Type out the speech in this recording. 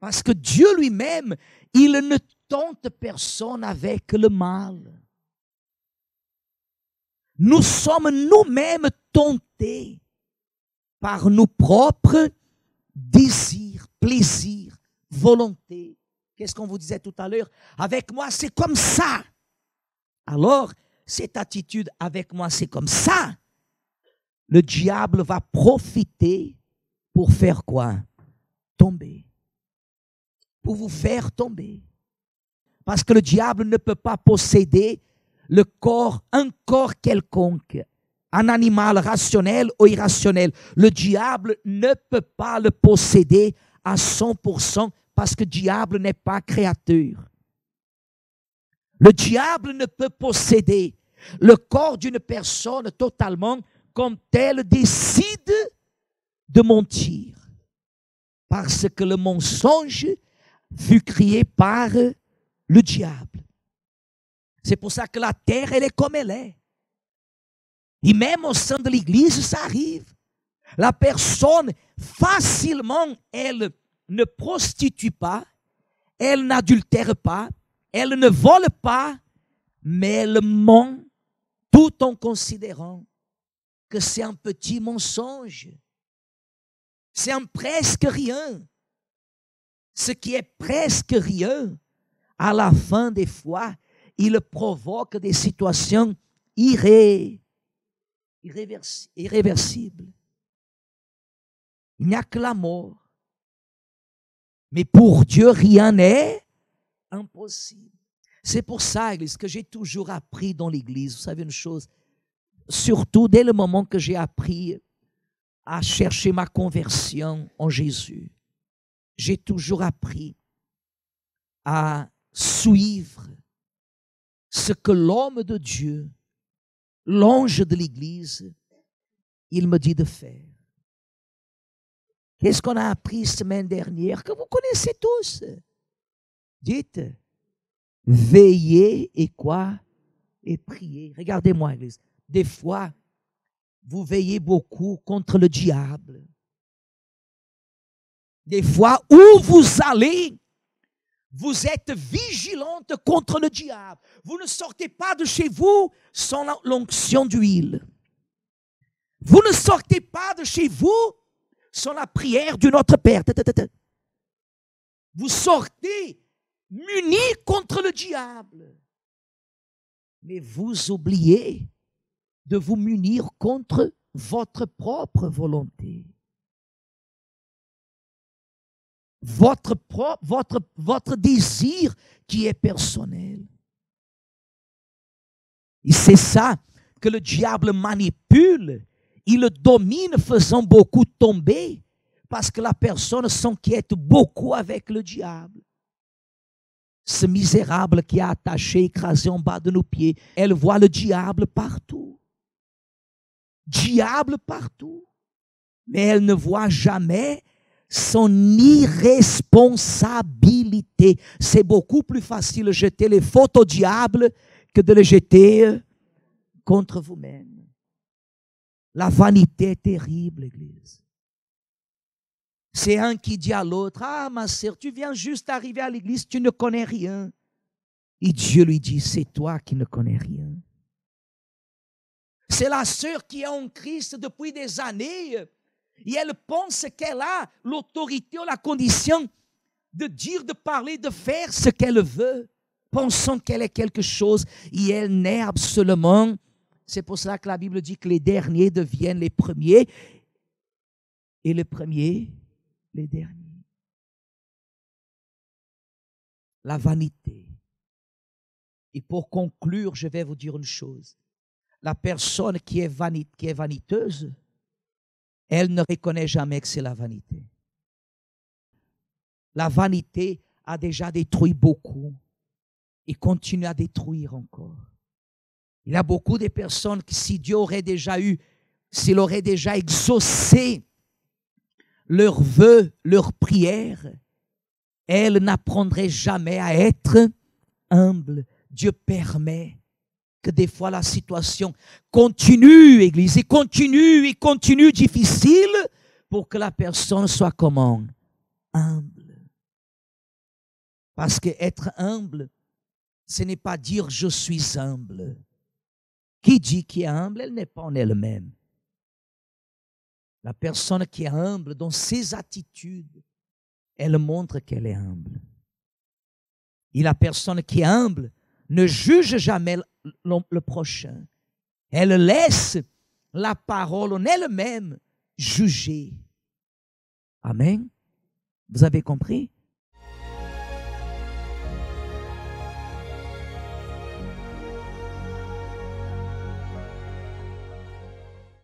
Parce que Dieu lui-même, il ne tente personne avec le mal. Nous sommes nous-mêmes tentés par nos propres désirs, plaisirs, volontés. Qu'est-ce qu'on vous disait tout à l'heure? Avec moi, c'est comme ça. Alors, cette attitude, avec moi, c'est comme ça. Le diable va profiter pour faire quoi? Tomber. Pour vous faire tomber. Parce que le diable ne peut pas posséder un corps quelconque, un animal rationnel ou irrationnel. Le diable ne peut pas le posséder à 100% parce que le diable n'est pas créateur. Le diable ne peut posséder le corps d'une personne totalement comme elle décide de mentir. Parce que le mensonge fut créé par le diable. C'est pour ça que la terre, elle est comme elle est. Et même au sein de l'Église, ça arrive. La personne, facilement, elle ne prostitue pas, elle n'adultère pas, elle ne vole pas, mais elle ment tout en considérant que c'est un petit mensonge. C'est un presque rien. Ce qui est presque rien, à la fin des fois, il provoque des situations irréversibles. Il n'y a que la mort. Mais pour Dieu, rien n'est impossible. C'est pour ça, Église, que j'ai toujours appris dans l'Église. Vous savez une chose, surtout dès le moment que j'ai appris à chercher ma conversion en Jésus, j'ai toujours appris à suivre ce que l'homme de Dieu, l'ange de l'Église, il me dit de faire. Qu'est-ce qu'on a appris semaine dernière, que vous connaissez tous? Dites, veillez et quoi? Et priez. Regardez-moi, Église. Des fois, vous veillez beaucoup contre le diable. Des fois, où vous allez, vous êtes vigilante contre le diable. Vous ne sortez pas de chez vous sans l'onction d'huile. Vous ne sortez pas de chez vous sans la prière du Notre Père. Vous sortez munis contre le diable. Mais vous oubliez de vous munir contre votre propre volonté. Votre désir qui est personnel. Et c'est ça que le diable manipule. Il le domine, faisant beaucoup tomber, parce que la personne s'inquiète beaucoup avec le diable. Ce misérable qui est attaché, écrasé en bas de nos pieds, elle voit le diable partout. Diable partout. Mais elle ne voit jamais son irresponsabilité. C'est beaucoup plus facile de jeter les fautes au diable que de les jeter contre vous-même. La vanité est terrible, Église. C'est un qui dit à l'autre, « Ah, ma sœur, tu viens juste d'arriver à l'église, tu ne connais rien. » Et Dieu lui dit, « C'est toi qui ne connais rien. » C'est la sœur qui est en Christ depuis des années et elle pense qu'elle a l'autorité ou la condition de dire, de parler, de faire ce qu'elle veut, pensant qu'elle est quelque chose et elle n'est absolument. C'est pour cela que la Bible dit que les derniers deviennent les premiers et les premiers les derniers. La vanité. Et pour conclure, je vais vous dire une chose. La personne qui est vaniteuse, elle ne reconnaît jamais que c'est la vanité. La vanité a déjà détruit beaucoup et continue à détruire encore. Il y a beaucoup de personnes qui, si Dieu aurait déjà s'il aurait déjà exaucé leurs vœux, leurs prières, elles n'apprendraient jamais à être humbles. Dieu permet que des fois la situation continue, Église, et continue difficile pour que la personne soit comment? Humble. Parce que être humble, ce n'est pas dire je suis humble. Qui dit qu'il est humble, elle n'est pas en elle-même. La personne qui est humble dans ses attitudes, elle montre qu'elle est humble. Et la personne qui est humble ne juge jamais le prochain. Elle laisse la parole en elle-même juger. Amen. Vous avez compris?